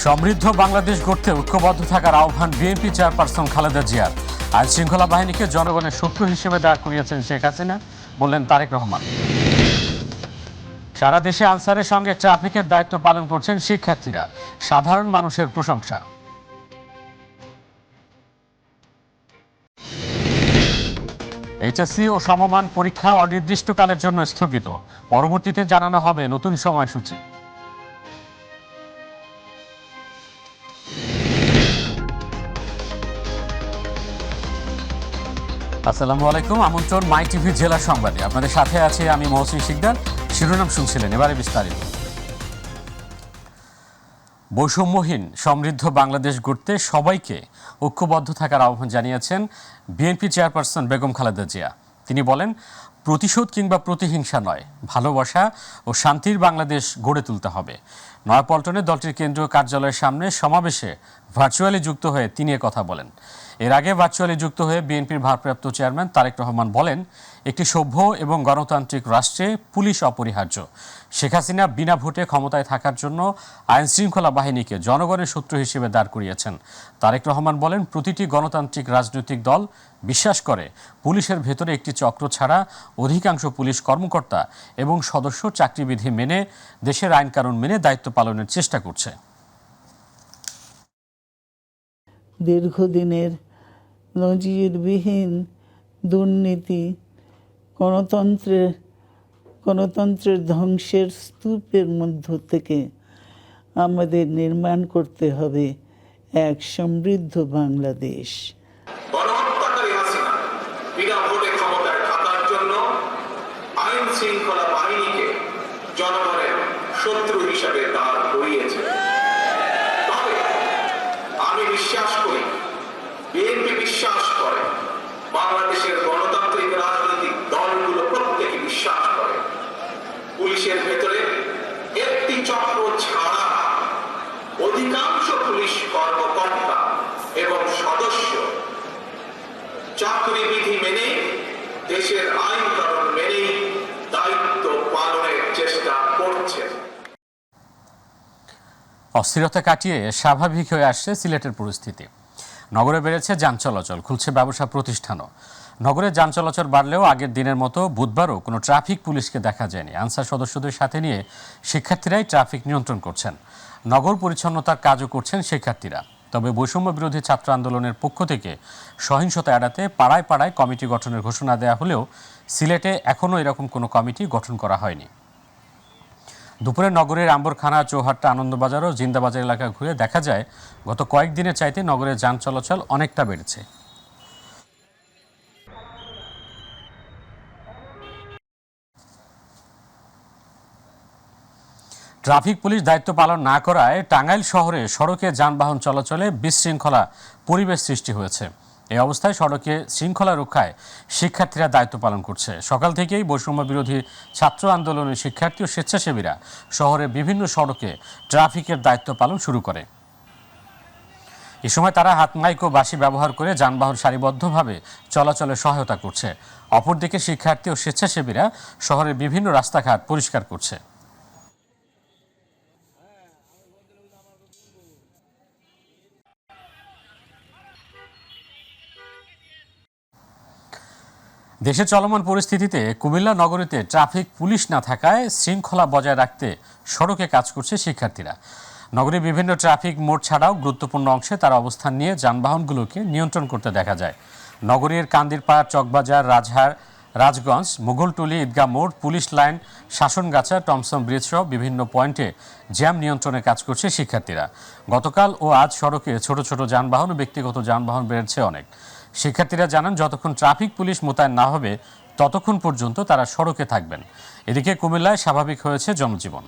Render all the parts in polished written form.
সমৃদ্ধ বাংলাদেশ গড়তে ঐক্যবদ্ধ থাকার আহ্বান বিএনপি চেয়ারপারসন খালেদা জিয়ার। আইন শৃঙ্খলা বাহিনীকে জনগণের শত্রু হিসেবে দাঁড় করিয়েছেন শেখ হাসিনা, বললেন তারেক রহমান। সারা দেশে আনসারের সঙ্গে ট্রাফিকের দায়িত্ব পালন করছেন শিক্ষার্থীরা, সাধারণ মানুষের প্রশংসা। এইচএসসি ও সমমান পরীক্ষা অনির্দিষ্টকালের জন্য স্থগিত, পরবর্তীতে জানানো হবে নতুন সময়সূচি। আসসালামু আলাইকুম, আমন্ত্রণ মাই টিভি জেলা সংবাদে। আপনাদের সাথে আছি আমি মহসিন শিকদার। শিরোনাম শুনছিলেন, এবারে বিস্তারিত। বৈষম্যহীন সমৃদ্ধ বাংলাদেশ গড়তে সবাইকে ঐক্যবদ্ধ থাকার আহ্বান জানিয়েছেন বিএনপি চেয়ারপারসন বেগম খালেদা জিয়া। তিনি বলেন, প্রতিশোধ কিংবা প্রতিহিংসা নয়, ভালোবাসা ও শান্তির বাংলাদেশ গড়ে তুলতে হবে। নয়াপল্টনে দলটির কেন্দ্রীয় কার্যালয়ের সামনে সমাবেশে ভার্চুয়ালি যুক্ত হয়ে তিনি কথা বলেন। এর আগে ভার্চুয়ালি যুক্ত হয়ে বিএনপির ভারপ্রাপ্ত চেয়ারম্যান তারেক রহমান বলেন, একটি সভ্য এবং গণতান্ত্রিক রাষ্ট্রে পুলিশ অপরিহার্য। শেখ হাসিনা বিনা ভোটে ক্ষমতায় থাকার জন্য আইন শৃঙ্খলা বাহিনীকে জনগণের শত্রু হিসেবে দাঁড় করিয়েছেন। তারেক রহমান বলেন, প্রতিটি গণতান্ত্রিক রাজনৈতিক দল বিশ্বাস করে পুলিশের ভেতরে একটি চক্র ছাড়া অধিকাংশ পুলিশ কর্মকর্তা এবং সদস্য চাকরিবিধি মেনে দেশের আইনকানুন মেনে দায়িত্ব পালনের চেষ্টা করছে। দীর্ঘদিনের নজিরবিহীন দুর্নীতি গণতন্ত্রের ধ্বংসের স্তূপের মধ্য থেকে আমাদের নির্মাণ করতে হবে এক সমৃদ্ধ বাংলাদেশ। গণহত্যাকারী হাসিনা বিনা ভোটে ক্ষমতায় থাকার জন্য আইন শৃঙ্খলা বাহিনীকে জনগণের শত্রু হিসেবে দাঁড় করিয়েছে। তবে আমি বিশ্বাস করি, বিএনপি বিশ্বাস করে, বাংলাদেশের গণতান্ত্রিক রাজনৈতিক দলগুলো প্রত্যেকে বিশ্বাস করে, পুলিশের ভেতরে একটি চক্র ছাড়া অধিকাংশ পুলিশ কর্মকর্তা এবং সদস্য চাকরিবিধি মেনে দেশের আইন কানুন মেনেই দায়িত্ব পালনের চেষ্টা করছে। অস্থিরতা কাটিয়ে স্বাভাবিক হয়ে আসছে সিলেটের পরিস্থিতি। নগরে বেড়েছে যান চলাচল, খুলছে ব্যবসা প্রতিষ্ঠানও। নগরে যান চলাচল বাড়লেও আগের দিনের মতো বুধবারও কোনো ট্রাফিক পুলিশকে দেখা যায়নি। আনসার সদস্যদের সাথে নিয়ে শিক্ষার্থীরাই ট্রাফিক নিয়ন্ত্রণ করছেন। নগর পরিচ্ছন্নতার কাজও করছেন শিক্ষার্থীরা। তবে বৈষম্য বিরোধী ছাত্র আন্দোলনের পক্ষ থেকে সহিংসতা এড়াতে পাড়ায় পাড়ায় কমিটি গঠনের ঘোষণা দেওয়া হলেও সিলেটে এখনও এরকম কোনো কমিটি গঠন করা হয়নি। দুপুরে নগরের আম্বরখানা, চৌহাট্টা, আনন্দবাজার ও জিন্দাবাজার এলাকা ঘুরে দেখা যায় গত কয়েকদিনের চাইতে নগরে যান চলাচল অনেকটা বেড়েছে। ট্রাফিক পুলিশ দায়িত্ব পালন না করায় টাঙ্গাইল শহরে সড়কে যানবাহন চলাচলে বিশৃঙ্খলা পরিবেশ সৃষ্টি হয়েছে। এই অবস্থায় সড়কে শৃঙ্খলা রক্ষায় শিক্ষার্থীরা দায়িত্ব পালন করছে। সকাল থেকেই বৈষম্য বিরোধী ছাত্র আন্দোলনের শিক্ষার্থী ও স্বেচ্ছাসেবীরা শহরের বিভিন্ন সড়কে ট্রাফিকের দায়িত্ব পালন শুরু করে। এ সময় তারা হাত মাইক ও বাঁশি ব্যবহার করে যানবাহন সারিবদ্ধভাবে চলাচলে সহায়তা করছে। অপরদিকে শিক্ষার্থী ও স্বেচ্ছাসেবীরা শহরের বিভিন্ন রাস্তাঘাট পরিষ্কার করছে। দেশে চলমান পরিস্থিতিতে কুমিল্লা নগরীতে ট্রাফিক পুলিশ না থাকায় শৃঙ্খলা বজায় রাখতে সড়কে কাজ করছে শিক্ষার্থীরা। নগরীর বিভিন্ন ট্রাফিক মোড় ছাড়াও গুরুত্বপূর্ণ অংশে তারা অবস্থান নিয়ে যানবাহনগুলোকে নিয়ন্ত্রণ করতে দেখা যায়। নগরীর কান্দিরপাড়, চকবাজার, রাজহার, রাজগঞ্জ, মুঘলটুলি, ঈদগাহ মোড়, police line, Shasongacha, Thomson bridge সহ বিভিন্ন পয়েন্টে জ্যাম নিয়ন্ত্রণে কাজ করছে শিক্ষার্থীরা। গতকাল ও আজ সড়কে ছোট ছোট যানবাহন ও ব্যক্তিগত যানবাহন বেড়েছে অনেক। শিক্ষার্থীরা জানান, যতক্ষণ ট্রাফিক পুলিশ মোতায়েন না হবে ততক্ষণ পর্যন্ত তারা সড়কে থাকবেন। এদিকে কুমিল্লায় স্বাভাবিক হয়েছে জনজীবন।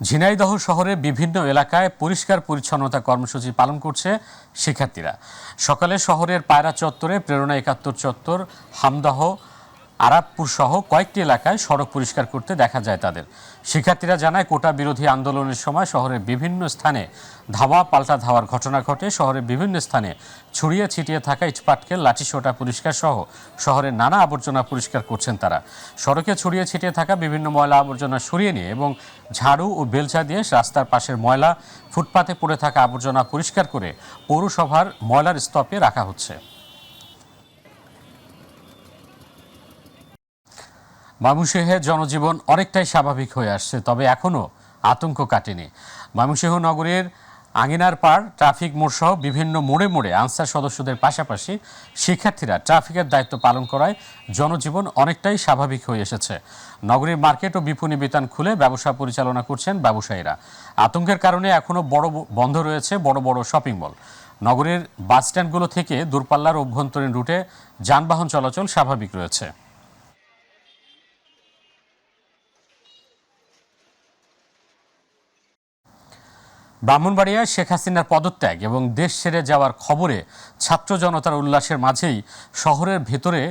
ঝিনাইদহ শহরের বিভিন্ন এলাকায় পরিষ্কার পরিচ্ছন্নতা কর্মসূচি পালন করছে শিক্ষার্থীরা। সকালে শহরের পায়রা চত্বরে, প্রেরণা ৭১ চত্বর, হামদাহ, আরাবপুর সহ কয়েকটি এলাকায় সড়ক পরিষ্কার করতে দেখা যায় তাদের। শিক্ষার্থীরা জানায়, কোটা বিরোধী আন্দোলনের সময় শহরের বিভিন্ন স্থানে ধাওয়া পাল্টা ধাওয়ার ঘটনা ঘটে। শহরের বিভিন্ন স্থানে ছড়িয়ে ছিটিয়ে থাকা ইটপাটকেল, লাঠিসোঁটা পরিষ্কার সহ শহরের নানা আবর্জনা পরিষ্কার করছেন তারা। সড়কে ছড়িয়ে ছিটিয়ে থাকা বিভিন্ন ময়লা আবর্জনা সরিয়ে নিয়ে এবং ঝাড়ু ও বেলচা দিয়ে রাস্তার পাশের ময়লা, ফুটপাতে পড়ে থাকা আবর্জনা পরিষ্কার করে পৌরসভার ময়লার স্তূপে রাখা হচ্ছে। ময়মনসিংহে জনজীবন অনেকটাই স্বাভাবিক হয়ে আসছে, তবে এখনও আতঙ্ক কাটেনি। ময়মনসিংহ নগরের আঙিনার পাড়, ট্রাফিক মোড় সহ বিভিন্ন মোড়ে মোড়ে আনসার সদস্যদের পাশাপাশি শিক্ষার্থীরা ট্রাফিকের দায়িত্ব পালন করায় জনজীবন অনেকটাই স্বাভাবিক হয়ে এসেছে। নগরীর মার্কেট ও বিপণী বিতান খুলে ব্যবসা পরিচালনা করছেন ব্যবসায়ীরা। আতঙ্কের কারণে এখনও বন্ধ রয়েছে বড় বড় শপিং মল। নগরের বাসস্ট্যান্ডগুলো থেকে দূরপাল্লার অভ্যন্তরীণ রুটে যানবাহন চলাচল স্বাভাবিক রয়েছে। ব্রাহ্মণবাড়িয়ায় শেখ হাসিনার পদত্যাগ এবং দেশ ছেড়ে যাওয়ার খবরে ছাত্র জনতার উল্লাসের মাঝেই শহরের ভেতরে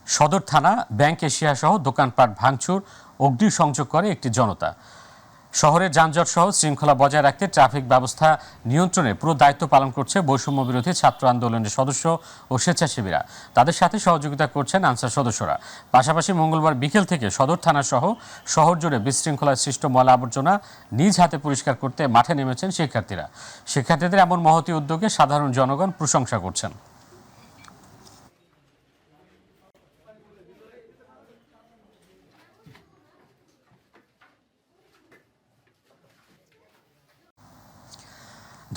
সদর থানা, ব্যাংক এশিয়া সহ দোকানপাট ভাঙচুর, অগ্নিসংযোগ করে একটি জনতা। শহরের যানজট সহ শৃঙ্খলা বজায় রাখতে ট্রাফিক ব্যবস্থা নিয়ন্ত্রণে পুরো দায়িত্ব পালন করছে বৈষম্য বিরোধী ছাত্র আন্দোলনের সদস্য ও স্বেচ্ছাসেবীরা। তাদের সাথে সহযোগিতা করছেন আনসার সদস্যরা। পাশাপাশি মঙ্গলবার বিকেল থেকে সদর থানা সহ শহর জুড়ে বিশৃঙ্খলায় সৃষ্ট ময়লা আবর্জনা নিজ হাতে পরিষ্কার করতে মাঠে নেমেছেন শিক্ষার্থীরা। শিক্ষার্থীদের এমন মহতী উদ্যোগে সাধারণ জনগণ প্রশংসা করছেন।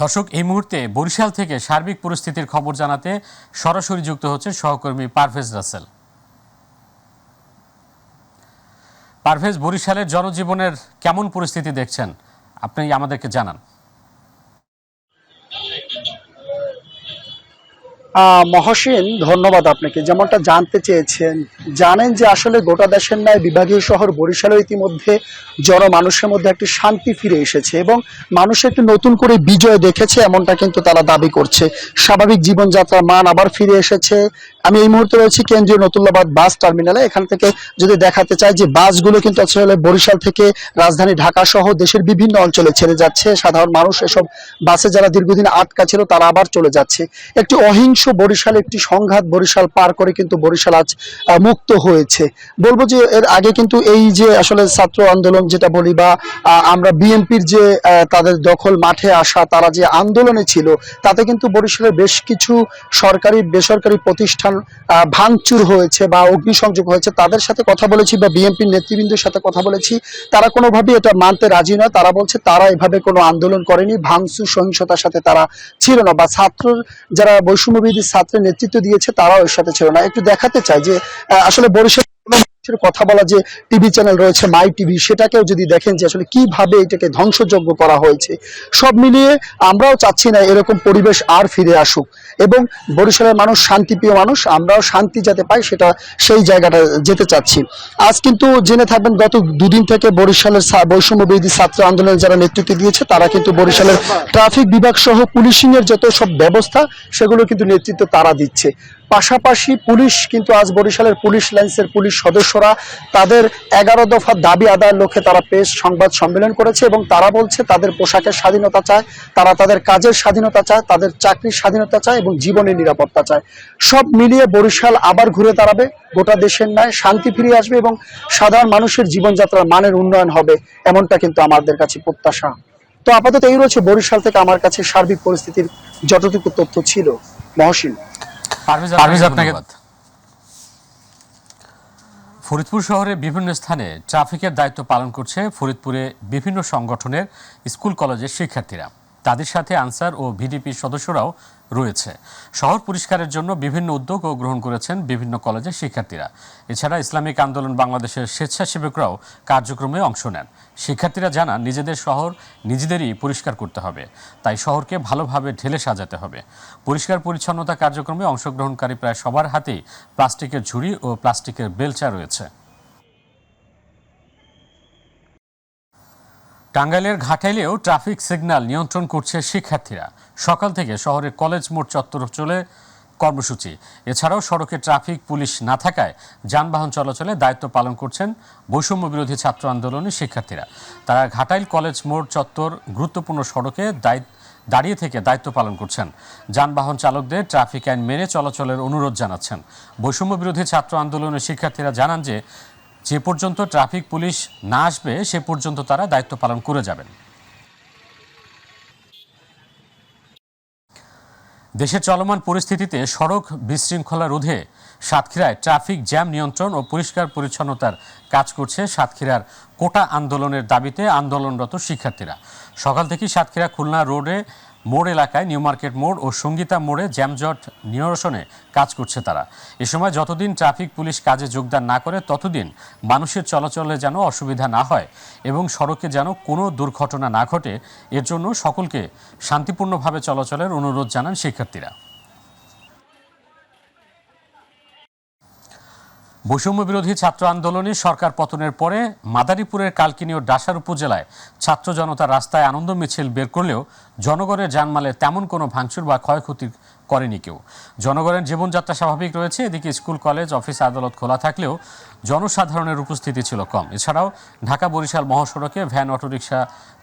দর্শক, এই মুহূর্তে বরিশাল থেকে সার্বিক পরিস্থিতির খবর জানাতে সরাসরি যুক্ত হচ্ছেন সহকর্মী পারভেজ রাসেল। পারভেজ, বরিশালের জনজীবনের কেমন পরিস্থিতি দেখছেন, আপনি আমাদেরকে জানান। মহসিন, ধন্যবাদ আপনাকে। যেমনটা জানতে চেয়েছেন, জানেন যে আসলে গোটা দেশের ন্যায় বিভাগীয় শহর বরিশালও ইতিমধ্যে জনমানুষের মধ্যে একটি শান্তি ফিরে এসেছে এবং মানুষ একটি নতুন করে বিজয় দেখেছে, এমনটা কিন্তু তারা দাবি করছে। স্বাভাবিক জীবনযাত্রার মান আবার ফিরে এসেছে। আমি এই মুহূর্তে রয়েছি কেন্দ্রীয় নতুল্লাবাদ বাস টার্মিনালে। এখান থেকে যদি দেখাতে চাই যে বাসগুলো কিন্তু আসলে বরিশাল থেকে রাজধানী ঢাকা সহ দেশের বিভিন্ন অঞ্চলে ছেড়ে যাচ্ছে। সাধারণ মানুষ এসব বাসে যারা দীর্ঘদিন আটকা ছিল তারা আবার চলে যাচ্ছে। একটি অহিংস বরিশাল, একটি সংঘাত বরিশাল পার করে কিন্তু বরিশাল আজ মুক্ত হয়েছে। বলবো যে এর আগে কিন্তু এই যে আসলে ছাত্র আন্দোলন যেটা বলি বা আমরা বিএনপির যে তাদের দখল মাঠে আসা, তারা যে আন্দোলনে ছিল, তাতে কিন্তু বরিশালের বেশ কিছু সরকারি বেসরকারি প্রতিষ্ঠান ভাঙচুর হয়েছে বা অগ্নিসংযোগ হয়েছে। তাদের সাথে কথা বলেছি বা বিএনপির নেতৃবৃন্দের সাথে কথা বলেছি, তারা কোনোভাবেই এটা মানতে রাজি নয়। তারা বলছে তারা এভাবে কোনো আন্দোলন করেনি, ভাঙচুর সহিংসতার সাথে তারা ছিল না, বা ছাত্র যারা বৈষম্যবিরোধী ছাত্রের নেতৃত্ব দিয়েছে তারাও এর সাথে ছিল না। একটু দেখাতে চাই যে আসলে বরিশাল কথা বলা যে টিভি চ্যানেল রয়েছে মাই টিভি, সেটাকেও যদি দেখেন যে আসলে কিভাবে এটাকে ধ্বংসযোগ্য করা হয়েছে। সব মিলিয়ে আমরাও চাচ্ছি না এরকম পরিবেশ আর ফিরে আসুক এবং বরিশালের মানুষ শান্তিপ্রিয় মানুষ, আমরাও শান্তি যাতে পাই সেটা সেই জায়গাটা যেতে চাচ্ছি। আজ কিন্তু জেনে থাকবেন গত দুদিন থেকে বরিশালের বৈষম্য বিরোধী ছাত্র আন্দোলনের যারা নেতৃত্ব দিয়েছে তারা কিন্তু বরিশালের ট্রাফিক বিভাগ সহ পুলিশিং এর যত সব ব্যবস্থা সেগুলো কিন্তু নেতৃত্ব তারা দিচ্ছে। পাশাপাশি পুলিশ কিন্তু আজ বরিশালের পুলিশ লাইন্সের পুলিশ সদস্যরা তাদের 11 দফা দাবি আদায়ের লক্ষ্যে তারা প্রেস সংবাদ সম্মেলন করেছে এবং তারা বলছে তাদের পোশাকের স্বাধীনতা চায়, তারা তাদের কাজের স্বাধীনতা চায়, তাদের চাকরির স্বাধীনতা চায় এবং জীবনের নিরাপত্তা চায়। সব মিলিয়ে বরিশাল আবার ঘুরে দাঁড়াবে, গোটা দেশের ন্যায় শান্তি ফিরে আসবে এবং সাধারণ মানুষের জীবনযাত্রার মানের উন্নয়ন হবে, এমনটা কিন্তু আমাদের কাছে প্রত্যাশা। তো আপাতত এই রয়েছে বরিশাল থেকে আমার কাছে সার্বিক পরিস্থিতির যতটুকু তথ্য ছিল। মহসিন, পারভেজ, আপনাকে ফরিদপুর শহরে বিভিন্ন স্থানে ট্রাফিকের দায়িত্ব পালন করছে ফরিদপুরে বিভিন্ন সংগঠনের স্কুল কলেজের শিক্ষার্থীরা। তাদের সাথে আনসার ও ভিডিপির সদস্যরাও রয়েছে। শহর পরিষ্কারের জন্য বিভিন্ন উদ্যোগও গ্রহণ করেছেন বিভিন্ন কলেজের শিক্ষার্থীরা। এছাড়া ইসলামিক আন্দোলন বাংলাদেশের স্বেচ্ছাসেবকরাও কার্যক্রমে অংশ নেন। শিক্ষার্থীরা জানান, নিজেদের শহর নিজেদেরই পরিষ্কার করতে হবে, তাই শহরকে ভালোভাবে ঢেলে সাজাতে হবে। পরিষ্কার পরিচ্ছন্নতা কার্যক্রমে অংশগ্রহণকারী প্রায় সবার হাতেই প্লাস্টিকের ঝুড়ি ও প্লাস্টিকের বেলচা রয়েছে। টাঙ্গাইলের ঘাটাইলেও ট্রাফিক সিগন্যাল নিয়ন্ত্রণ করছে শিক্ষার্থীরা। সকাল থেকে শহরের কলেজ মোড় চত্বর কর্মসূচি। এছাড়াও সড়কে ট্রাফিক পুলিশ না থাকায় যানবাহন চলাচলে দায়িত্ব পালন করছেন বৈষম্য বিরোধী ছাত্র আন্দোলনের শিক্ষার্থীরা। তারা ঘাটাইল কলেজ মোড় চত্বর গুরুত্বপূর্ণ সড়কে দাঁড়িয়ে থেকে দায়িত্ব পালন করছেন। যানবাহন চালকদের ট্রাফিক আইন মেনে চলাচলের অনুরোধ জানাচ্ছেন। বৈষম্য বিরোধী ছাত্র আন্দোলনের শিক্ষার্থীরা জানান যে পর্যন্ত ট্রাফিক পুলিশ না আসবে সে পর্যন্ত তারা দায়িত্ব পালন করে যাবেন। দেশের চলমান পরিস্থিতিতে সড়ক বিশৃঙ্খলা রোধে সাতক্ষীরায় ট্রাফিক জ্যাম নিয়ন্ত্রণ ও পরিষ্কার পরিচ্ছন্নতার কাজ করছে সাতক্ষীরার কোটা আন্দোলনের দাবিতে আন্দোলনরত শিক্ষার্থীরা। সকাল থেকেই সাতক্ষীরা খুলনা রোডে মোড় এলাকায় নিউ মার্কেট মোড় ও সঙ্গীতা মোড়ে জ্যামজট নিরসনে কাজ করছে তারা। এ সময় যতদিন ট্রাফিক পুলিশ কাজে যোগদান না করে ততদিন মানুষের চলাচলে যেন অসুবিধা না হয় এবং সড়কে যেন কোনো দুর্ঘটনা না ঘটে, এর জন্য সকলকে শান্তিপূর্ণভাবে চলাচলের অনুরোধ জানান শিক্ষার্থীরা। বৈষম্য বিরোধী ছাত্র আন্দোলনে সরকার পতনের পরে মাদারীপুরের কালকিনি ও ডাসার উপজেলায় ছাত্র জনতা রাস্তায় আনন্দ মিছিল বের করলেও জনগণের জানমালে তেমন কোনো ভাঙচুর বা ক্ষয়ক্ষতি করেনি কেউ। জনগণের জীবনযাত্রা স্বাভাবিক রয়েছে। এদিকে স্কুল, কলেজ, অফিস, আদালত খোলা থাকলেও জনসাধারণের উপস্থিতি ছিল কম। এছাড়াও ঢাকা বরিশাল মহাসড়কে ভ্যান, অটোরিকশা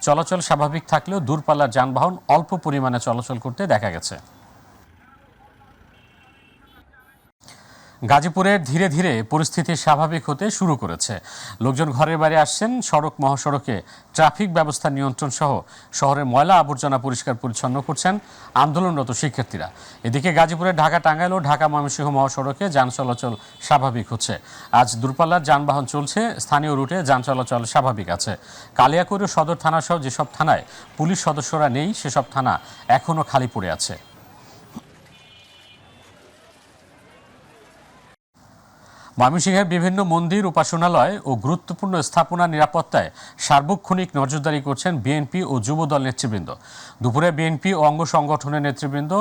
চলাচল স্বাভাবিক থাকলেও দূরপাল্লার যানবাহন অল্প পরিমাণে চলাচল করতে দেখা গেছে। গাজীপুরের ধীরে ধীরে পরিস্থিতি স্বাভাবিক হতে শুরু করেছে। লোকজন ঘরের বাইরে আসছেন। সড়ক, মহাসড়কে ট্রাফিক ব্যবস্থা নিয়ন্ত্রণ সহ শহরের ময়লা আবর্জনা পরিষ্কার পরিচ্ছন্ন করছেন আন্দোলনরত শিক্ষার্থীরা। এদিকে গাজীপুরের ঢাকা টাঙ্গাইল ও ঢাকা ময়মনসিংহ মহাসড়কে যান চলাচল স্বাভাবিক হচ্ছে। আজ দূরপাল্লার যানবাহন চলছে। স্থানীয় রুটে যান চলাচল স্বাভাবিক আছে। কালিয়াকৈর সদর থানাসহ যেসব থানায় পুলিশ সদস্যরা নেই সেসব থানা এখনও খালি পড়ে আছে। ময়মনসিংহের বিভিন্ন মন্দির, উপাসনালয় ও গুরুত্বপূর্ণ স্থাপনা নিরাপত্তায় সার্বক্ষণিক নজরদারি করছেন বিএনপি ও যুবদল নেতৃবৃন্দ। দুপুরে বিএনপি ও অঙ্গ সংগঠনের নেতৃবৃন্দ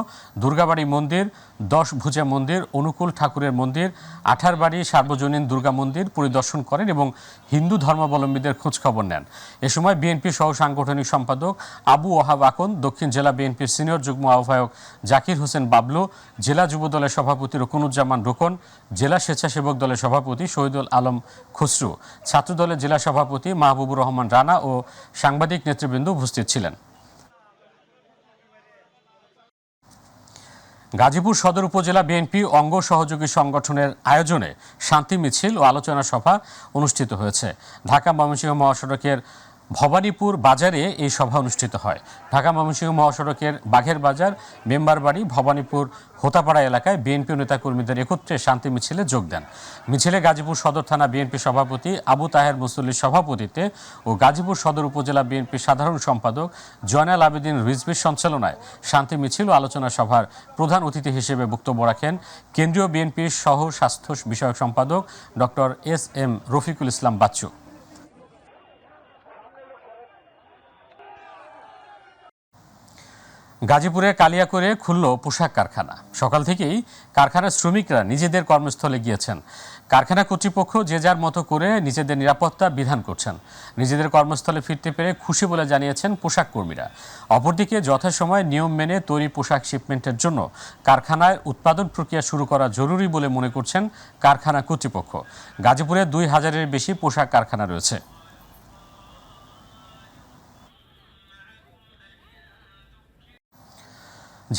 দুর্গাবাড়ি মন্দির, 10 ভুজা মন্দির, অনুকূল ঠাকুরের মন্দির, আঠারবাড়ি সার্বজনীন দুর্গা মন্দির পরিদর্শন করেন এবং হিন্দু ধর্মাবলম্বীদের খোঁজখবর নেন। এ সময় বিএনপি সহ সাংগঠনিক সম্পাদক আবু ওহাব আকন, দক্ষিণ জেলা বিএনপির সিনিয়র যুগ্ম আহ্বায়ক জাকির হোসেন বাবলু, জেলা যুবদলের সভাপতি রুকনুজ্জামান রোকন, জেলা স্বেচ্ছাসেবক দলের সভাপতি শহীদুল আলম খসরু, ছাত্রদলের জেলা সভাপতি মাহবুবুর রহমান রানা ও সাংবাদিক নেতৃবৃন্দ উপস্থিত ছিলেন। গাজীপুর সদর উপজেলা বিএনপি অঙ্গ সহযোগী সংগঠনের আয়োজনে শান্তি মিছিল ও আলোচনা সভা অনুষ্ঠিত হয়েছে। ঢাকা ময়মনসিংহ মহাসড়কের ভবানীপুর বাজারে এই সভা অনুষ্ঠিত হয়। ঢাকা ময়মনসিংহ মহাসড়কের বাঘের বাজার, মেম্বারবাড়ি, ভবানীপুর, হোতাপাড়া এলাকায় বিএনপি নেতাকর্মীদের একত্রে শান্তি মিছিলে যোগ দেন। মিছিলে গাজীপুর সদর থানা বিএনপি সভাপতি আবু তাহের মুসল্লির সভাপতিত্বে ও গাজীপুর সদর উপজেলা বিএনপি সাধারণ সম্পাদক জয়নাল আবেদিন রিজভির সঞ্চালনায় শান্তি মিছিল ও আলোচনা সভার প্রধান অতিথি হিসেবে বক্তব্য রাখেন কেন্দ্রীয় বিএনপির সহ স্বাস্থ্য বিষয়ক সম্পাদক ডক্টর SM রফিকুল ইসলাম বাচ্চু। গাজীপুরে কালিয়াকৈরে খুলল পোশাক কারখানা। সকাল থেকেই কারখানার শ্রমিকরা নিজেদের কর্মস্থলে গিয়েছেন। কারখানা কর্তৃপক্ষ যে যার মতো করে নিজেদের নিরাপত্তা বিধান করছেন। নিজেদের কর্মস্থলে ফিরতে পেরে খুশি বলে জানিয়েছেন পোশাক কর্মীরা। অপরদিকে যথাসময়ে নিয়ম মেনে তৈরি পোশাক শিপমেন্টের জন্য কারখানায় উৎপাদন প্রক্রিয়া শুরু করা জরুরি বলে মনে করছেন কারখানা কর্তৃপক্ষ। গাজীপুরে 2000-এর বেশি পোশাক কারখানা রয়েছে।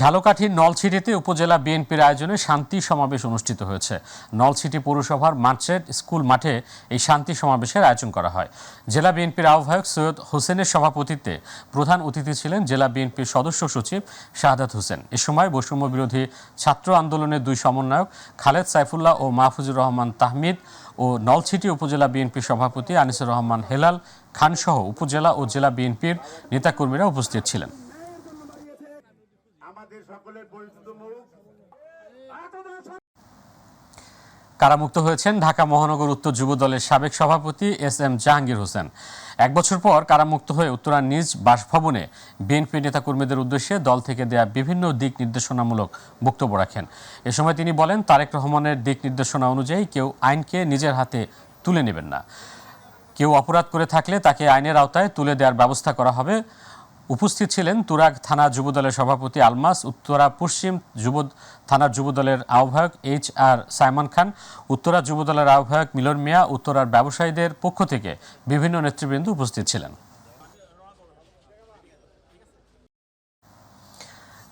ঝালকাঠির নলছিটিতে উপজেলা বিএনপির আয়োজনে শান্তি সমাবেশ অনুষ্ঠিত হয়েছে। নলছিটি পৌরসভার মার্চেট স্কুল মাঠে এই শান্তি সমাবেশের আয়োজন করা হয়। জেলা বিএনপির আহ্বায়ক সৈয়দ হোসেনের সভাপতিত্বে প্রধান অতিথি ছিলেন জেলা বিএনপির সদস্য সচিব শাহাদাত হোসেন। এ সময় বৈষম্য বিরোধী ছাত্র আন্দোলনের 2 সমন্বয়ক খালেদ সাইফুল্লাহ ও মাহফুজুর রহমান তাহমিদ ও নলছিটি উপজেলা বিএনপির সভাপতি আনিসুর রহমান হেলাল খানসহ উপজেলা ও জেলা বিএনপির নেতাকর্মীরা উপস্থিত ছিলেন। কারামুক্ত হয়েছেন ঢাকা মহানগর উত্তর যুব দলের সাবেক সভাপতি SM জাহাঙ্গীর হোসেন। 1 বছর পর কারামুক্ত হয়ে উত্তরার নিজ বাসভবনে বিএনপি নেতাকর্মীদের উদ্দেশ্যে দল থেকে দেয়া বিভিন্ন দিক নির্দেশনামূলক বক্তব্য রাখেন। এ সময় তিনি বলেন, তারেক রহমানের দিক নির্দেশনা অনুযায়ী কেউ আইনকে নিজের হাতে তুলে নেবেন না। কেউ অপরাধ করে থাকলে তাকে আইনের আওতায় তুলে দেওয়ার ব্যবস্থা করা হবে। উপস্থিত ছিলেন তুরাগ থানা যুবদলের সভাপতি আলমাস, উত্তরা পশ্চিম থানার যুবদলের আহ্বায়ক HR সাইমন খান, উত্তরা যুবদলের আহ্বায়ক মিলন মিয়া, উত্তরার ব্যবসায়ীদের পক্ষ থেকে বিভিন্ন নেতৃবৃন্দ উপস্থিত ছিলেন।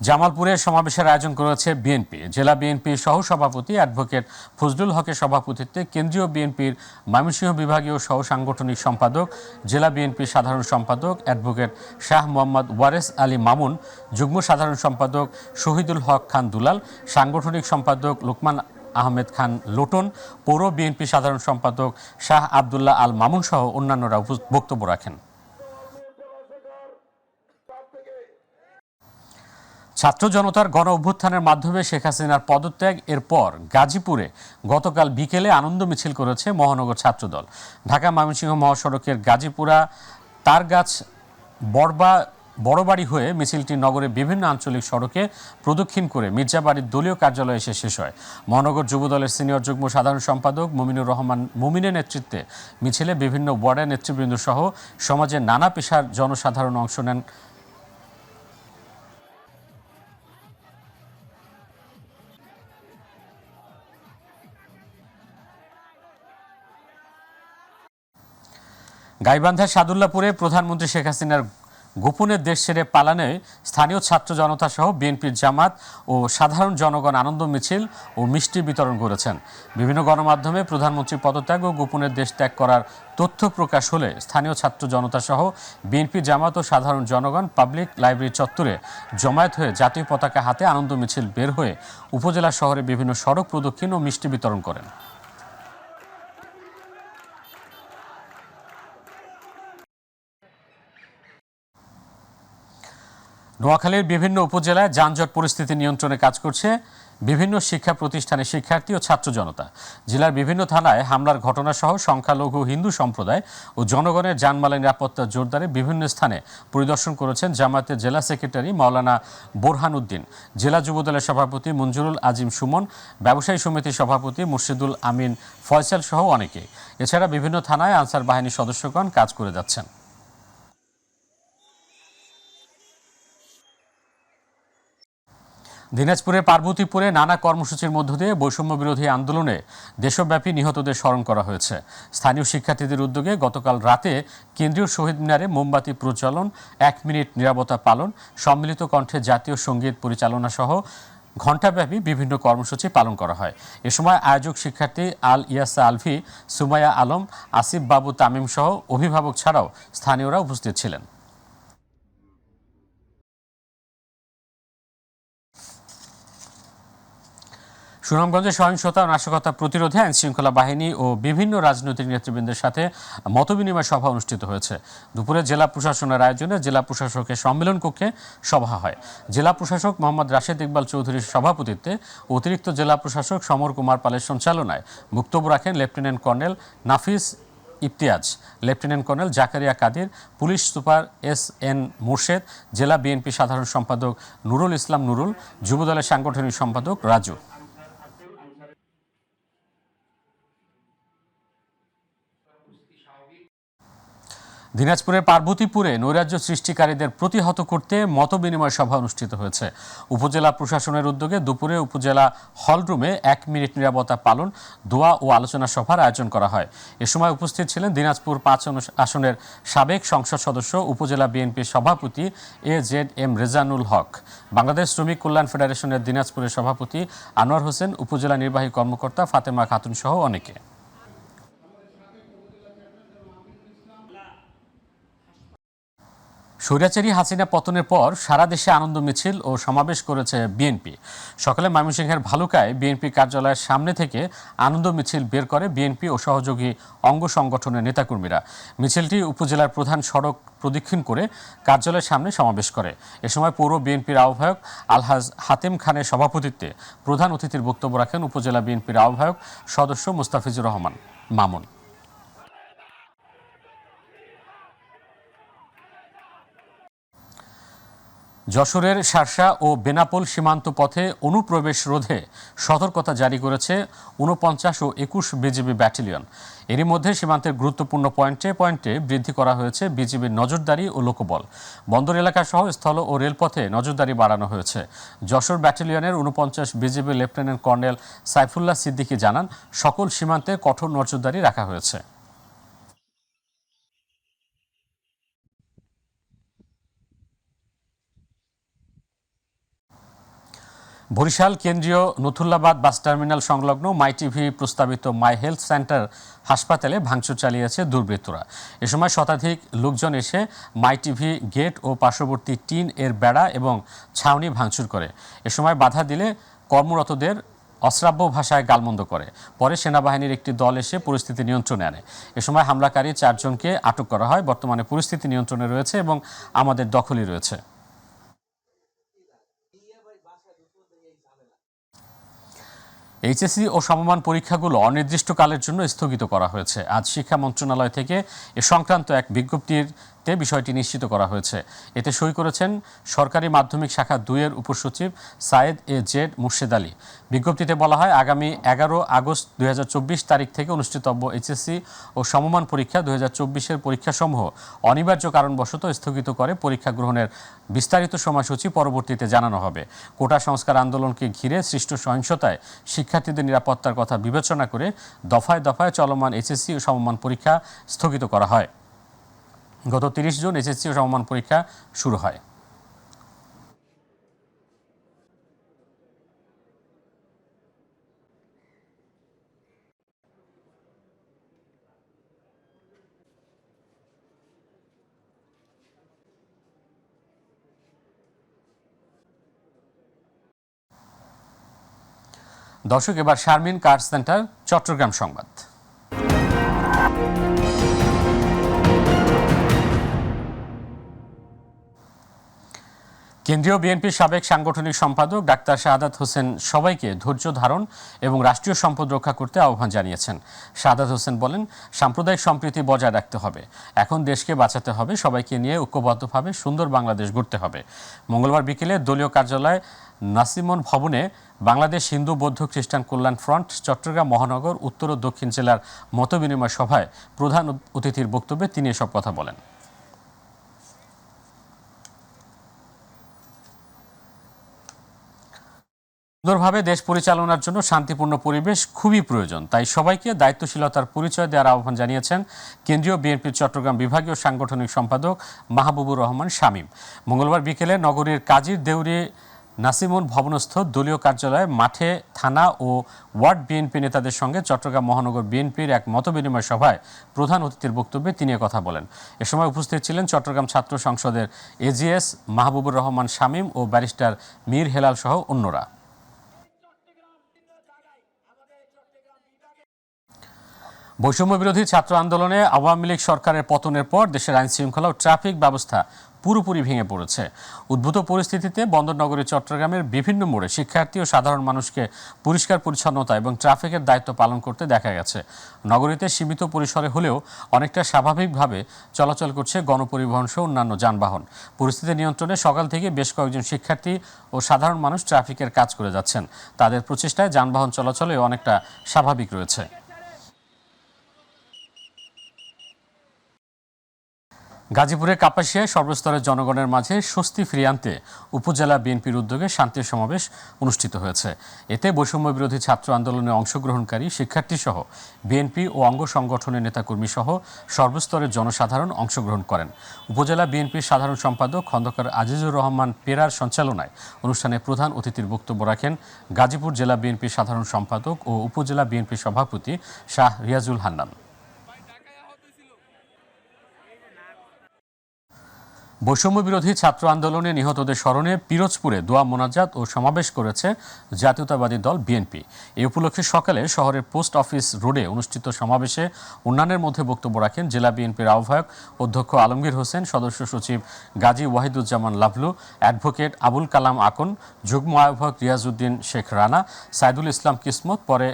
জামালপুরে সমাবেশের আয়োজন করেছে বিএনপি। জেলা বিএনপির সহসভাপতি অ্যাডভোকেট ফজলুল হকের সভাপতিত্বে কেন্দ্রীয় বিএনপির ময়মনসিংহ বিভাগীয় সহ সাংগঠনিক সম্পাদক, জেলা বিএনপির সাধারণ সম্পাদক অ্যাডভোকেট শাহ মোহাম্মদ ওয়ারেস আলী মামুন, যুগ্ম সাধারণ সম্পাদক শহীদুল হক খান দুলাল, সাংগঠনিক সম্পাদক লোকমান আহমেদ খান লোটন, পৌর বিএনপি সাধারণ সম্পাদক শাহ আবদুল্লাহ আল মামুন সহ অন্যান্যরা বক্তব্য রাখেন। ছাত্র জনতার গণ অভ্যুত্থানের মাধ্যমে শেখ হাসিনার পদত্যাগ এরপর গাজীপুরে গতকাল বিকেলে আনন্দ মিছিল করেছে মহানগর ছাত্রদল। ঢাকা ময়মনসিংহ মহাসড়কের গাজীপুরা তারগাছ বড়বাড়ি হয়ে মিছিলটি নগরের বিভিন্ন আঞ্চলিক সড়কে প্রদক্ষিণ করে মির্জাবাড়ির দলীয় কার্যালয়ে এসে শেষ হয়। মহানগর যুবদলের সিনিয়র যুগ্ম সাধারণ সম্পাদক মুমিনুর রহমান মুমিনের নেতৃত্বে মিছিলে বিভিন্ন ওয়ার্ডের নেতৃবৃন্দ সহ সমাজের নানা পেশার জনসাধারণ অংশ নেন। গাইবান্ধার সাদুল্লাপুরে প্রধানমন্ত্রী শেখ হাসিনার গোপনে দেশ ছেড়ে পালানে স্থানীয় ছাত্র জনতা সহ বিএনপির জামাত ও সাধারণ জনগণ আনন্দ মিছিল ও মিষ্টি বিতরণ করেছেন। বিভিন্ন গণমাধ্যমে প্রধানমন্ত্রীর পদত্যাগ ও গোপনের দেশ ত্যাগ করার তথ্য প্রকাশ হলে স্থানীয় ছাত্র জনতা সহ বিএনপি, জামাত ও সাধারণ জনগণ পাবলিক লাইব্রেরি চত্বরে জমায়েত হয়ে জাতীয় পতাকা হাতে আনন্দ মিছিল বের হয়ে উপজেলা শহরে বিভিন্ন সড়ক প্রদক্ষিণ ও মিষ্টি বিতরণ করেন। নোয়াখালীর বিভিন্ন উপজেলায় যানজট পরিস্থিতি নিয়ন্ত্রণে কাজ করছে বিভিন্ন শিক্ষা প্রতিষ্ঠানের শিক্ষার্থী ও ছাত্র জনতা। জেলার বিভিন্ন থানায় হামলার ঘটনা সহ সংখ্যালঘু হিন্দু সম্প্রদায় ও জনগণের জানমালের নিরাপত্তা জোরদারে বিভিন্ন স্থানে পরিদর্শন করেছেন জামায়াতের জেলা সেক্রেটারি মাওলানা বোরহান উদ্দিন, জেলা যুবদলের সভাপতি মঞ্জুরুল আজিম সুমন, ব্যবসায়ী সমিতির সভাপতি মুর্শিদুল আমিন ফয়সাল সহ অনেকে। এছাড়া বিভিন্ন থানায় আনসার বাহিনীর সদস্যগণ কাজ করে যাচ্ছেন। দিনাজপুরের পার্বতীপুরে নানা কর্মসূচির মধ্য দিয়ে বৈষম্য বিরোধী আন্দোলনে দেশব্যাপী নিহতদের স্মরণ করা হয়েছে। স্থানীয় শিক্ষার্থীদের উদ্যোগে গতকাল রাতে কেন্দ্রীয় শহীদ মিনারে মোমবাতি প্রজ্বলন, 1 মিনিট নীরবতা পালন, সম্মিলিত কণ্ঠে জাতীয় সঙ্গীত পরিচালনা সহ ঘণ্টাব্যাপী বিভিন্ন কর্মসূচি পালন করা হয়। এ সময় আয়োজক শিক্ষার্থী আল ইয়াসা আলভি, সুমাইয়া আলম, আসিফ বাবু তামিম সহ অভিভাবক ছাড়াও স্থানীয়রা উপস্থিত ছিলেন। সুনামগঞ্জে সহিংসতা ও নাশকতা প্রতিরোধে আইনশৃঙ্খলা বাহিনী ও বিভিন্ন রাজনৈতিক নেতৃবৃন্দের সাথে মতবিনিময় সভা অনুষ্ঠিত হয়েছে। দুপুরে জেলা প্রশাসনের আয়োজনে জেলা প্রশাসকের সম্মেলন কক্ষে সভা হয়। জেলা প্রশাসক মোহাম্মদ রাশেদ ইকবাল চৌধুরীর সভাপতিত্বে অতিরিক্ত জেলা প্রশাসক সমর কুমার পালের সঞ্চালনায় বক্তব্য রাখেন lieutenant colonel Nafis Imtiaz, lieutenant colonel Zakaria Kadir, police super SN Morshed, জেলা বিএনপি সাধারণ সম্পাদক নুরুল ইসলাম নুরুল, যুবদলের সাংগঠনিক সম্পাদক রাজু। দিনাজপুরের পার্বতীপুরে নৈরাজ্য সৃষ্টিকারীদের প্রতিহত করতে মতবিনিময় সভা অনুষ্ঠিত হয়েছে। উপজেলা প্রশাসনের উদ্যোগে দুপুরে উপজেলা হলরুমে 1 মিনিট নীরবতা পালন, দোয়া ও আলোচনা সভার আয়োজন করা হয়। এ সময় উপস্থিত ছিলেন দিনাজপুর 5 আসনের সাবেক সংসদ সদস্য, উপজেলা বিএনপির সভাপতি AZM রেজানুল হক, বাংলাদেশ শ্রমিক কল্যাণ ফেডারেশনের দিনাজপুরের সভাপতি আনোয়ার হোসেন, উপজেলা নির্বাহী কর্মকর্তা ফাতেমা খাতুন সহ অনেকে। স্বৈরাচারী হাসিনা পতনের পর সারা দেশে আনন্দ মিছিল ও সমাবেশ করেছে বিএনপি। সকালে ময়মনসিংহের ভালুকায় বিএনপি কার্যালয়ের সামনে থেকে আনন্দ মিছিল বের করে বিএনপি ও সহযোগী অঙ্গ সংগঠনের নেতাকর্মীরা। মিছিলটি উপজেলার প্রধান সড়ক প্রদক্ষিণ করে কার্যালয়ের সামনে সমাবেশ করে। এ সময় পৌর বিএনপির আহ্বায়ক আলহাজ হাতেম খানের সভাপতিত্বে প্রধান অতিথির বক্তব্য রাখেন উপজেলা বিএনপির আহ্বায়ক সদস্য মুস্তাফিজুর রহমান মামুন। যশোরের শার্শা ও বেনাপোল সীমান্ত পথে অনুপ্রবেশ রোধে সতর্কতা জারি করেছে ৪৯ ও ২১ বিজিবি ব্যাটালিয়ন। এরই মধ্যে সীমান্তের গুরুত্বপূর্ণ পয়েন্টে পয়েন্টে বৃদ্ধি করা হয়েছে বিজিবির নজরদারি ও লোকবল। বন্দর এলাকা সহ স্থল ও রেলপথে নজরদারি বাড়ানো হয়েছে। যশোর ব্যাটালিয়নের ৪৯ বিজিবি লেফটেন্যান্ট কর্নেল সাইফুল্লাহ সিদ্দিকী জানান, সকল সীমান্তে কঠোর নজরদারি রাখা হয়েছে। বরিশাল কেন্দ্রীয় নথুল্লাবাদ বাস টার্মিনাল সংলগ্ন মাই টিভি প্রস্তাবিত মাই হেলথ সেন্টার হাসপাতালে ভাঙচুর চালিয়েছে দুর্বৃত্তরা। এ সময় শতাধিক লোকজন এসে মাই টিভি গেট ও পার্শ্ববর্তী টিন এর বেড়া এবং ছাউনি ভাঙচুর করে। এ সময় বাধা দিলে কর্মরতদের অশ্রাব্য ভাষায় গালমন্দ করে। পরে সেনাবাহিনীর একটি দল এসে পরিস্থিতি নিয়ন্ত্রণে আনে। এ সময় হামলাকারী ৪ জনকে আটক করা হয়। বর্তমানে পরিস্থিতি নিয়ন্ত্রণে রয়েছে এবং আমাদের দখলই রয়েছে। এইচএসসি ও সমমান পরীক্ষাগুলো অনির্দিষ্টকালের জন্য স্থগিত করা হয়েছে। আজ শিক্ষা মন্ত্রণালয় থেকে এ সংক্রান্ত এক বিজ্ঞপ্তিতে বিষয়টি নিশ্চিত করা হয়েছে। এতে সই করেছেন সরকারি মাধ্যমিক শাখা ২-এর উপসচিব সায়েদ এ জেড মুর্শেদ আলী। বিজ্ঞপ্তিতে বলা হয়, আগামী ১১ আগস্ট ২০২৪ তারিখ থেকে অনুষ্ঠিতব্য এইচএসসি ও সমমান পরীক্ষা ২০২৪-এর পরীক্ষাসমূহ অনিবার্য কারণবশত স্থগিত করে পরীক্ষা গ্রহণের বিস্তারিত সময়সূচি পরবর্তীতে জানানো হবে। কোটা সংস্কার আন্দোলনকে ঘিরে সৃষ্ট সহিংসতায় শিক্ষার্থীদের নিরাপত্তার কথা বিবেচনা করে দফায় দফায় চলমান এইচএসসি ও সমমান পরীক্ষা স্থগিত করা হয়। গত ৩০ জুন এইচএসসি ও সমমান পরীক্ষা শুরু হয়। দর্শক, এবার শারমিন কার সেন্টার চট্টগ্রাম সংবাদ। কেন্দ্রীয় বিএনপির সাবেক সাংগঠনিক সম্পাদক ডাক্তার শাহাদাত হোসেন সবাইকে ধৈর্য ধারণ এবং রাষ্ট্রীয় সম্পদ রক্ষা করতে আহ্বান জানিয়েছেন। শাহাদাত হোসেন বলেন, সাম্প্রদায়িক সম্প্রীতি বজায় রাখতে হবে। এখন দেশকে বাঁচাতে হবে। সবাইকে নিয়ে ঐক্যবদ্ধভাবে সুন্দর বাংলাদেশ গড়তে হবে। মঙ্গলবার বিকেলে দলীয় কার্যালয় নাসিমন ভবনে বাংলাদেশ হিন্দু বৌদ্ধ খ্রিস্টান কল্যাণ ফ্রন্ট চট্টগ্রাম মহানগর উত্তর ও দক্ষিণ জেলার মতবিনিময় সভায় প্রধান অতিথির বক্তব্যে তিনি এসব কথা বলেন। সুন্দরভাবে দেশ পরিচালনার জন্য শান্তিপূর্ণ পরিবেশ খুবই প্রয়োজন। তাই সবাইকে দায়িত্বশীলতার পরিচয় দেওয়ার আহ্বান জানিয়েছেন কেন্দ্রীয় বিএনপির চট্টগ্রাম বিভাগীয় সাংগঠনিক সম্পাদক মাহবুবুর রহমান শামীম। মঙ্গলবার বিকেলে নগরীর কাজীর দেউরি নাসিমন ভবনস্থ দলীয় কার্যালয়ে মাঠে থানা ও ওয়ার্ড বিএনপি নেতাদের সঙ্গে চট্টগ্রাম মহানগর বিএনপির এক মতবিনিময় সভায় প্রধান অতিথির বক্তব্যে তিনি কথা বলেন। এ সময় উপস্থিত ছিলেন চট্টগ্রাম ছাত্র সংসদের এজিএস মাহবুবুর রহমান শামীম ও ব্যারিস্টার মীর হেলাল সহ অন্যরা। বৈষম্য বিরোধী ছাত্র আন্দোলনে আওয়ামী লীগ সরকারের পতনের পর দেশের আইন শৃঙ্খলা ও ট্রাফিক ব্যবস্থা পুরোপুরি ভেঙে পড়েছে। উদ্ভূত পরিস্থিতিতে বন্দরনগরী চট্টগ্রামের বিভিন্ন মোড়ে শিক্ষার্থী ও সাধারণ মানুষকে পরিষ্কার পরিচ্ছন্নতা এবং ট্রাফিকের দায়িত্ব পালন করতে দেখা গেছে। নগরীতে সীমিত পরিসরে হলেও অনেকটা স্বাভাবিকভাবে চলাচল করছে গণপরিবহন সহ অন্যান্য যানবাহন। পরিস্থিতি নিয়ন্ত্রণে সকাল থেকে বেশ কয়েকজন শিক্ষার্থী ও সাধারণ মানুষ ট্রাফিকের কাজ করে যাচ্ছেন। তাদের প্রচেষ্টায় যানবাহন চলাচলে অনেকটা স্বাভাবিক রয়েছে। গাজীপুরের কাপাসিয়ায় সর্বস্তরের জনগণের মাঝে স্বস্তি ফিরিয়ে আনতে উপজেলা বিএনপির উদ্যোগে শান্তি সমাবেশ অনুষ্ঠিত হয়েছে। এতে বৈষম্য বিরোধী ছাত্র আন্দোলনে অংশগ্রহণকারী শিক্ষার্থীসহ বিএনপি ও অঙ্গ সংগঠনের নেতাকর্মী সহ সর্বস্তরের জনসাধারণ অংশগ্রহণ করেন। উপজেলা বিএনপির সাধারণ সম্পাদক খন্দকার আজিজুর রহমান পেরার সঞ্চালনায় অনুষ্ঠানে প্রধান অতিথির বক্তব্য রাখেন গাজীপুর জেলা বিএনপির সাধারণ সম্পাদক ও উপজেলা বিএনপির সভাপতি শাহ রিয়াজুল হান্নান। বৈষম্য বিরোধী ছাত্র আন্দোলনে নিহতদের স্মরণে পিরোজপুরে দোয়া মোনাজাত ও সমাবেশ করেছে জাতীয়তাবাদী দল বিএনপি। এই উপলক্ষে সকালে শহরের পোস্ট অফিস রোডে অনুষ্ঠিত সমাবেশে অন্যান্যের মধ্যে বক্তব্য রাখেন জেলা বিএনপির আহ্বায়ক অধ্যক্ষ আলমগীর হোসেন, সদস্য সচিব গাজী ওয়াহিদুজ্জামান লাভলু, অ্যাডভোকেট আবুল কালাম আকন, যুগ্ম আহ্বায়ক রিয়াজউদ্দিন শেখ রানা, সাইদুল ইসলাম কিসমত। পরে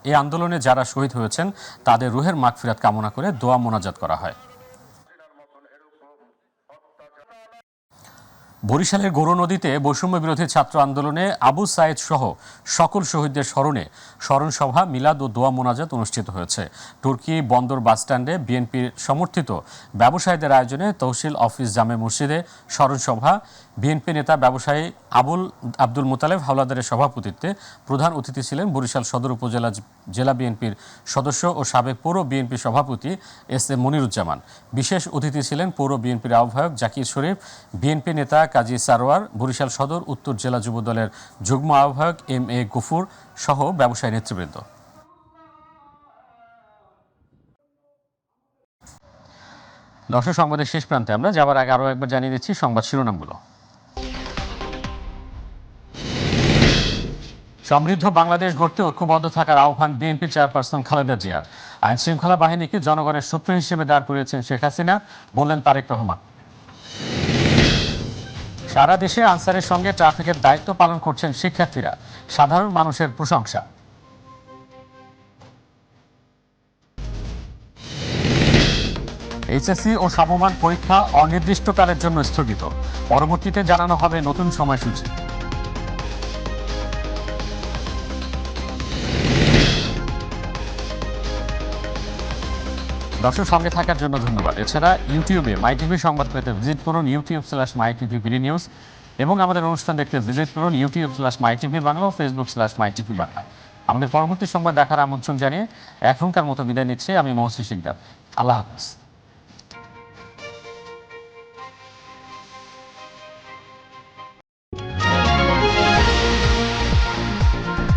এই আন্দোলনে যারা শহীদ হয়েছেন তাদের রুহের মাগফিরাত কামনা করে দোয়া মোনাজাত করা হয়। বরিশালের গৌর নদীতে বৈষম্য বিরোধী ছাত্র আন্দোলনে আবু সায়েদ সহ সকল শহীদদের স্মরণে স্মরণ সভা, মিলাদ ও দোয়া মোনাজাত অনুষ্ঠিত হয়েছে। তুর্কি বন্দর বাসস্ট্যান্ডে বিএনপির সমর্থিত ব্যবসায়ীদের আয়োজনে তহসিল অফিস জামে মসজিদে স্মরণ সভা, বিএনপি নেতা ব্যবসায়ী আব্দুল মোতালেব হাওলাদারের সভাপতিত্বে প্রধান অতিথি ছিলেন বরিশাল সদর উপজেলা জেলা বিএনপির সদস্য ও সাবেক পৌর বিএনপি সভাপতি এস এম মনিরুজ্জামান। বিশেষ অতিথি ছিলেন পৌর বিএনপির আহ্বায়ক জাকির শরীফ, বিএনপি নেতা কাজী সারোয়ার, বরিশাল সদর উত্তর জেলা যুবদলের যুগ্ম আহ্বায়ক এম এ গফুর সহ ব্যবসায়ী নেতৃবৃন্দ। দর্শক, সংবাদের শেষ প্রান্তে আমরা যাওয়ার আগে আরও একবার জানিয়ে দিচ্ছি সংবাদ শিরোনামগুলো। সমৃদ্ধ বাংলাদেশ গড়তে ঐক্যবদ্ধ থাকার আহ্বান বিএনপি চেয়ারপারসন খালেদা জিয়ার। আইন শৃঙ্খলা বাহিনীকে জনগণের শত্রু হিসেবে দাঁড় করিয়েছেন শেখ হাসিনা, বললেন তারেক রহমান। সারা দেশে আনসারের সঙ্গে ট্রাফিকের দায়িত্ব পালন করছেন শিক্ষার্থীরা, সাধারণ মানুষের প্রশংসা। এইচএসসি ও সমমান পরীক্ষা অনির্দিষ্টকালের জন্য স্থগিত, পরবর্তীতে জানানো হবে নতুন সময়সূচি। দর্শক, সঙ্গে থাকার জন্য ধন্যবাদ। এছাড়া ইউটিউবে মাইটিভি সংবাদ পেতে ভিজিট করুন youtube/mytvbdnews এবং আমাদের অনুষ্ঠান দেখতে ভিজিট করুন youtube/mytvবাংলা ও facebook/mytvবাংলা। আমাদের পরবর্তী সংবাদ দেখার আমন্ত্রণ জানিয়ে এখনকার মতো বিদায় নিচ্ছে আমি মহসিন শিকদার। আল্লাহ হাফেজ।